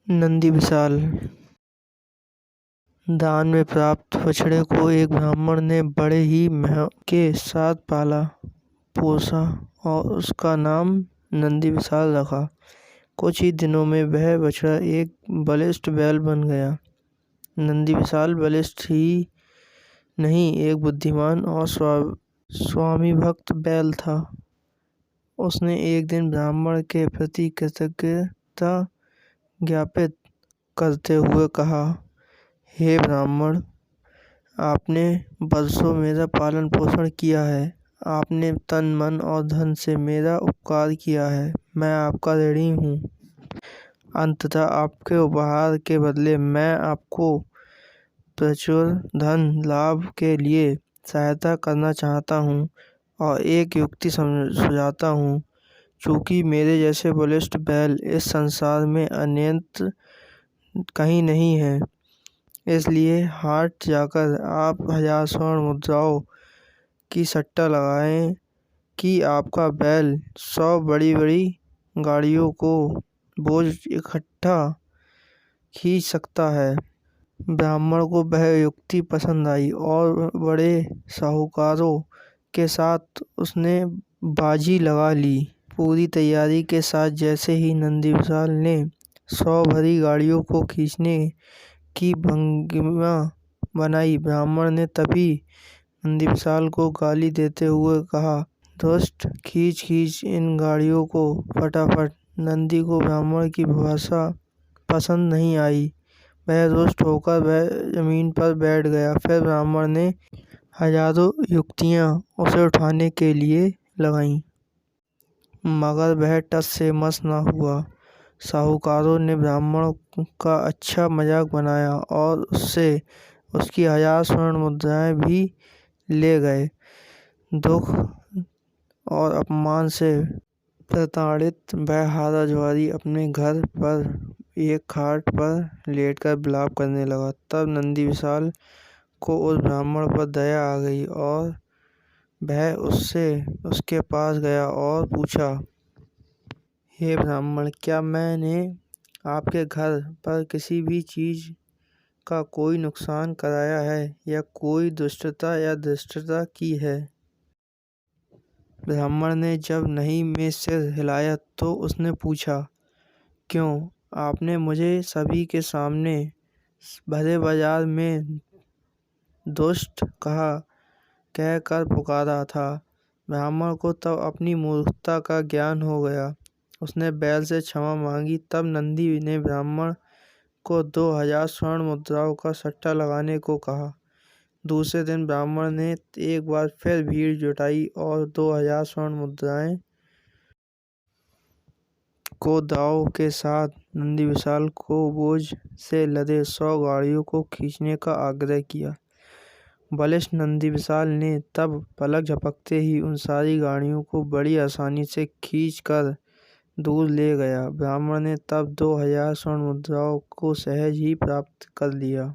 नंदी विशाल। दान में प्राप्त बछड़े को एक ब्राह्मण ने बड़े ही मेह के साथ पाला पोसा और उसका नाम नंदी विशाल रखा। कुछ ही दिनों में वह बछड़ा एक बलिष्ठ बैल बन गया। नंदी विशाल बलिष्ठ ही नहीं, एक बुद्धिमान और स्वामी भक्त बैल था। उसने एक दिन ब्राह्मण के प्रति कृतज्ञता ज्ञापित करते हुए कहा, हे ब्राह्मण, आपने बरसों मेरा पालन पोषण किया है। आपने तन मन और धन से मेरा उपकार किया है। मैं आपका ऋणी हूँ। अंततः आपके उपहार के बदले मैं आपको प्रचुर धन लाभ के लिए सहायता करना चाहता हूँ और एक युक्ति सुझाता हूँ। चूँकि मेरे जैसे बलिष्ठ बैल इस संसार में अन्यत्र कहीं नहीं है, इसलिए हाट जाकर आप 1000 स्वर्ण मुद्राओं की सट्टा लगाएं कि आपका बैल 100 बड़ी बड़ी गाड़ियों को बोझ इकट्ठा खींच सकता है। ब्राह्मण को वह युक्ति पसंद आई और बड़े साहूकारों के साथ उसने बाजी लगा ली। पूरी तैयारी के साथ जैसे ही नंदी विशाल ने 100 भरी गाड़ियों को खींचने की भंगिमा बनाई, ब्राह्मण ने तभी नंदी विशाल को गाली देते हुए कहा, दुष्ट, खींच खींच इन गाड़ियों को फटाफट। नंदी को ब्राह्मण की भाषा पसंद नहीं आई। वह रुष्ट होकर वह जमीन पर बैठ गया। फिर ब्राह्मण ने हजारों युक्तियां उसे उठाने के लिए लगाईं, मगर वह टस से मस न हुआ। साहूकारों ने ब्राह्मण का अच्छा मजाक बनाया और उससे उसकी 1000 स्वर्ण मुद्राएं भी ले गए। दुख और अपमान से प्रताड़ित वह हारा जुआरी अपने घर पर एक खाट पर लेटकर विलाप करने लगा। तब नंदी विशाल को उस ब्राह्मण पर दया आ गई और वह उसके पास गया और पूछा, हे ब्राह्मण, क्या मैंने आपके घर पर किसी भी चीज का कोई नुकसान कराया है या कोई दुष्टता या धृष्टता की है? ब्राह्मण ने जब नहीं में सिर हिलाया तो उसने पूछा, क्यों? आपने मुझे सभी के सामने भरे बाजार में दुष्ट कहकर पुकारा था। ब्राह्मण को तब अपनी मूर्खता का ज्ञान हो गया। उसने बैल से क्षमा मांगी। तब नंदी ने ब्राह्मण को 2000 स्वर्ण मुद्राओं का सट्टा लगाने को कहा। दूसरे दिन ब्राह्मण ने एक बार फिर भीड़ जुटाई और 2000 स्वर्ण मुद्राएं को दांव के साथ नंदी विशाल को बोझ से लदे 100 गाड़ियों को खींचने का आग्रह किया। बलिष्ठ नंदी विशाल ने तब पलक झपकते ही उन सारी गाड़ियों को बड़ी आसानी से खींचकर दूर ले गया। ब्राह्मण ने तब 2000 स्वर्ण मुद्राओं को सहज ही प्राप्त कर लिया।